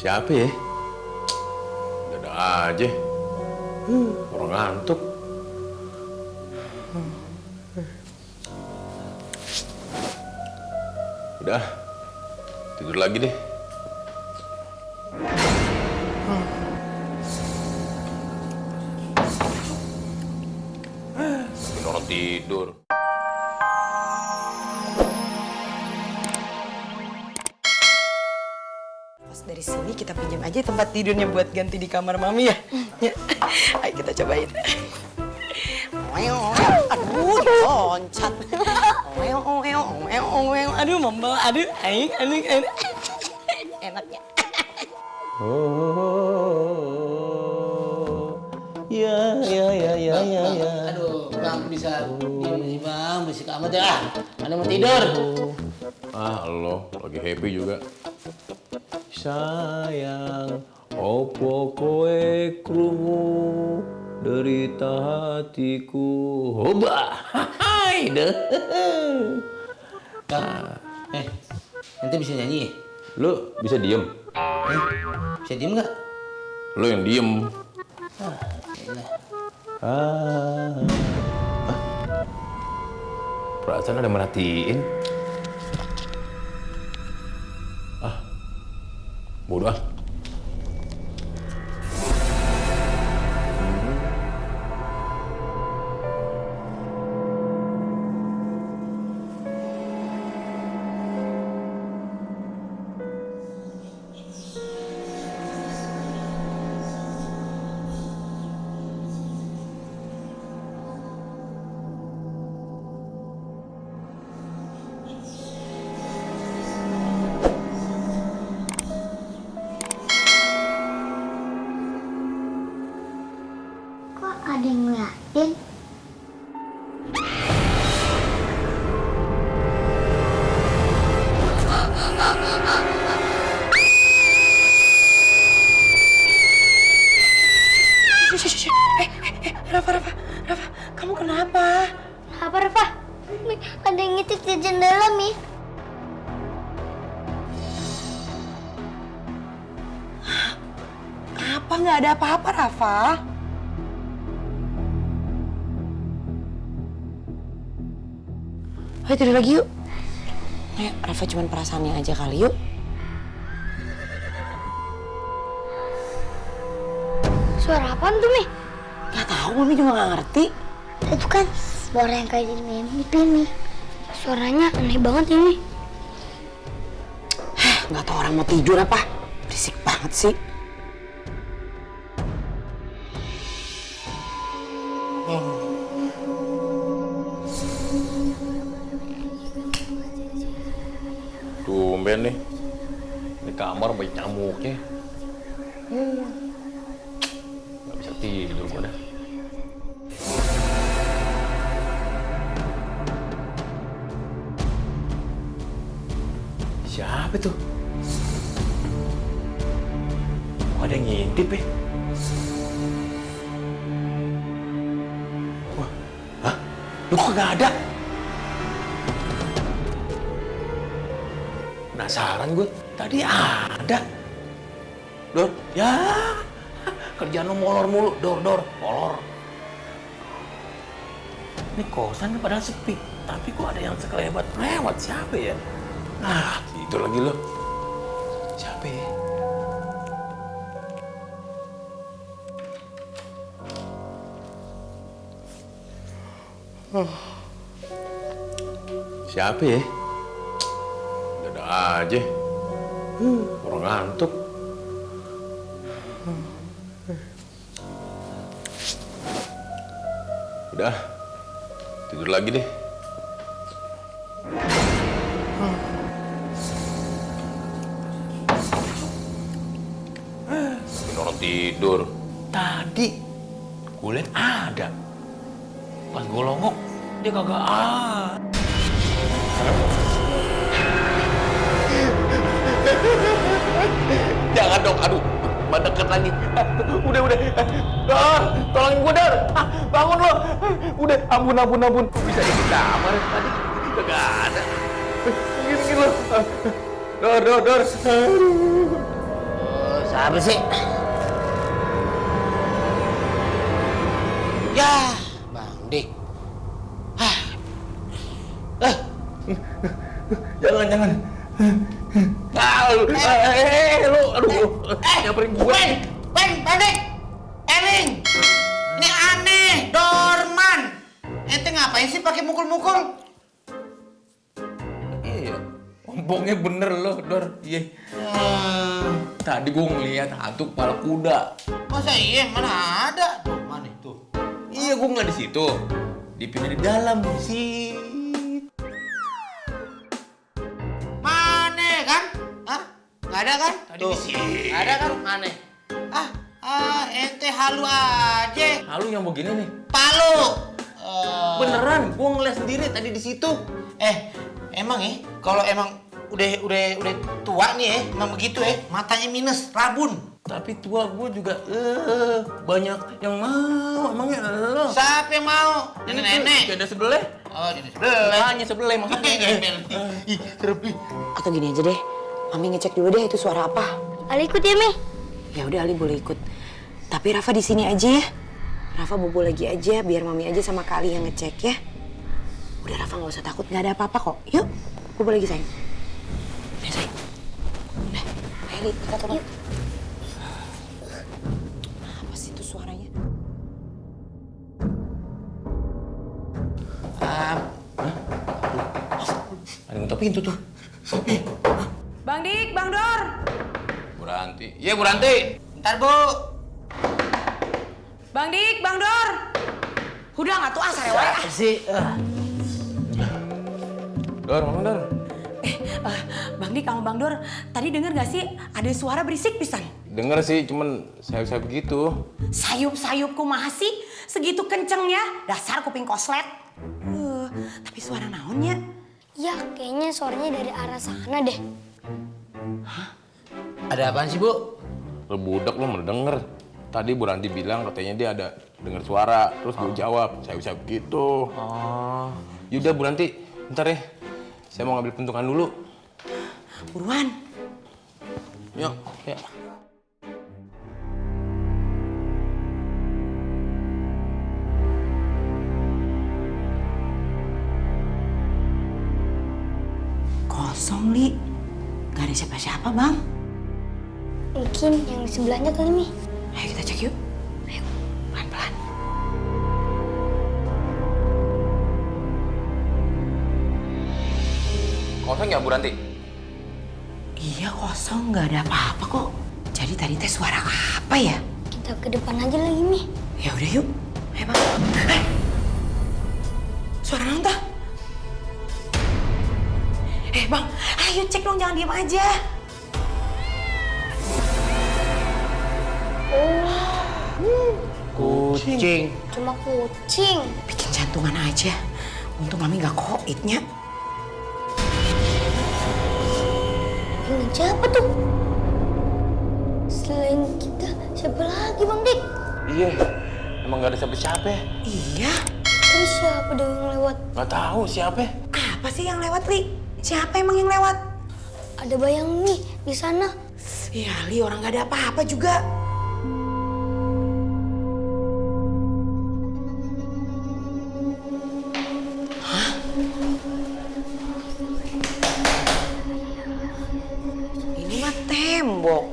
Siapa ya? Ada aja. Orang ngantuk. Udah, tidur lagi deh. Bikin orang tidur. Dari sini kita pinjam aja tempat tidurnya buat ganti di kamar mami ya. Ayo kita cobain. Aduh, loncat. Aduh, membel. Aduh, aing. Enaknya. Ya. Aduh, Bang bisa diem sih Bang, berisik amat ya. Ada mau tidur. Lo lagi happy juga. Sayang, opo koe krungu derita hatiku. Hoba, hai deh. Bang, nanti bisa nyanyi ya? Lo bisa diem? Bisa diem nggak? Lo yang diem. Perasaan ada merhatiin. Bodoh ah. Kok ada yang ngeliatin? Rafa, kamu kenapa? Rafa, Mi, ada yang ngintip di jendela, Mi. Apa nggak ada apa-apa, Rafa? Ayo tidur lagi yuk. Ayo, Rafa cuma perasaannya aja kali yuk. Suara apaan tuh, Mi? Gak tahu, Mami juga gak ngerti. Itu kan suara yang kayak di mimpi, Mi. Suaranya aneh banget ini. Gak tahu orang mau tidur apa. Berisik banget sih. Tumben nih. Di kamar banyak nyamuknya. Gak bisa tidur gue dah. Siapa tuh? Kok ada yang ngintip ya? Wah, hah? Lu kok gak ada? Penasaran gue, tadi ada. Dor, ya kerjaan lu molor mulu, dor, molor. Ini kosan padahal sepi, tapi kok ada yang sekelebat lewat, siapa ya? Ah, itu lagi lo. Siapa ya? Siapa ya? Ada aja. Orang ngantuk. Udah, tidur lagi deh. Bikin orang tidur. Tadi gue liat ada. Pas gue longok, dia kagak ada. Jangan dong, aduh, mendekat lagi. Udah. Dar, tolongin gue, Dar. Bangun lo. Udah, ampun. Bisa di kamar tadi. Kagak ada. Gini lo. Dar. Siapa sih? Ya, Bang Dik. Jangan. Nyamperin gue. Bang Dik. Eling. Ini aneh, Dorman. Ente ngapain sih pakai mukul-mukul? Iya, ompongnya bener loh, Dor. Iya. Tadi gue ngeliat hantu kepala kuda. Masa iya? Mana ada? Tuh, mana tuh? Iya, gue nggak di situ. Dipindah di dalam sih. Mana kan? Hah? Nggak ada kan? Tadi di sini. Nggak ada kan? Mana? Ente halu aja. Lalu yang begini nih. Palu. Beneran, gue ngeliat sendiri tadi di situ. Emang ya, kalau emang udah tua nih ya, emang begitu ya, matanya minus, rabun. Tapi tua gue juga banyak yang mau. Emangnya lo? Siapa yang mau? Nenek-nenek. Ada sebelah. Oh, di sebelah. Hanya sebelah maksudnya. Ih, serem nih. Atau gini aja deh, Mami ngecek dulu deh itu suara apa. Ali ikut ya, Mi. Ya udah Ali boleh ikut. Tapi Rafa di sini aja ya. Rafa bobo lagi aja, biar Mami aja sama Kali yang ngecek ya. Udah Rafa nggak usah takut, nggak ada apa-apa kok. Yuk, bobo lagi sayang. Udah sayang. Udah, ayo Li, kita turun. Yuk. Apa sih itu suaranya? Ada yang ngetok pintu tuh. Bang Dik, Bang Dor. Bu Ranti. Iya, Bu Ranti. Ntar, Bu. Bang Dik, Bang Dor. Udah nggak tuh sarewa ya? Sih. Dor, mana Dor? Bang Dik sama Bang Dor, tadi denger nggak sih ada suara berisik pisan? Denger sih, cuman sayup-sayup gitu. Sayup-sayup kumaha sih? Segitu kencengnya, dasar kuping koslet. Tapi suara naonnya? Ya, kayaknya suaranya dari arah sana deh. Ada apaan sih, Bu? Lo budak lo mana denger. Tadi Bu Ranti bilang katanya dia ada denger suara. Terus gue jawab, sayup-sayup gitu. Oh. Yaudah Bu Ranti, bentar ya. Saya mau ngambil pentungan dulu. Buruan. Yuk, ya. Kosong, Li. Gak ada siapa-siapa, Bang. Mungkin yang di sebelahnya kali, Mi. Ayo kita cek yuk. Ayo, pelan-pelan. Kosong nggak Bu Ranti? Iya, kosong. Gak ada apa-apa kok. Jadi tadi teh suara apa ya? Kita ke depan aja lagi, Mi. Ya udah yuk. Ayo, Bang. Suara naon tah? Bang, ayo cek dong, jangan diem aja. Kucing. Cuma kucing. Bikin jantungan aja. Untung Mami gak koitnya. Ini siapa tuh? Selain kita, siapa lagi, Bang Dik? Iya, emang nggak ada siapa-siapa. Iya. Terus siapa dong yang lewat? Nggak tahu siapa. Apa sih yang lewat, Li? Siapa emang yang lewat? Ada bayang Mi di sana. Ya, Li, orang gak ada apa-apa juga. Hah? Ini mah tembok.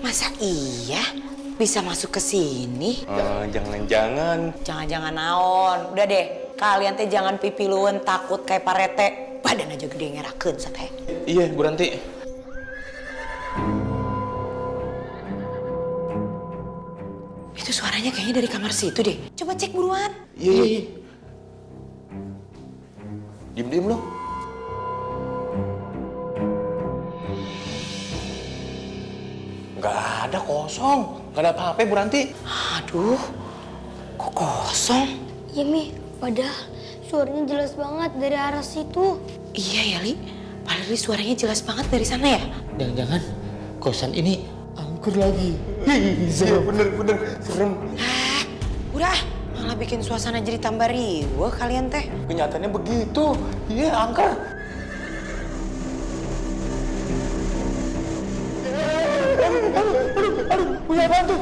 Masa iya bisa masuk ke sini? Jangan-jangan. Jangan-jangan naon. Udah deh, kalian teh jangan pipiluan takut kayak parete. Badan aja gede ngerakeun sateh. Iya, Bu Ranti. Itu suaranya kayaknya dari kamar situ deh. Coba cek buruan. Iya. Diem-diem lo. Nggak ada, kosong. Nggak ada apa-apa, Bu Ranti. Aduh, kok kosong? Ya Mi, padahal suaranya jelas banget dari arah situ. Iya ya, Li. Padahal suaranya jelas banget dari sana ya. Jangan-jangan kosan ini angker lagi. Iya, bener. Serem. Udah, malah bikin suasana jadi tambah riweuh kalian teh. Kenyataannya begitu. Iya, angker. Aduh, punya hantu.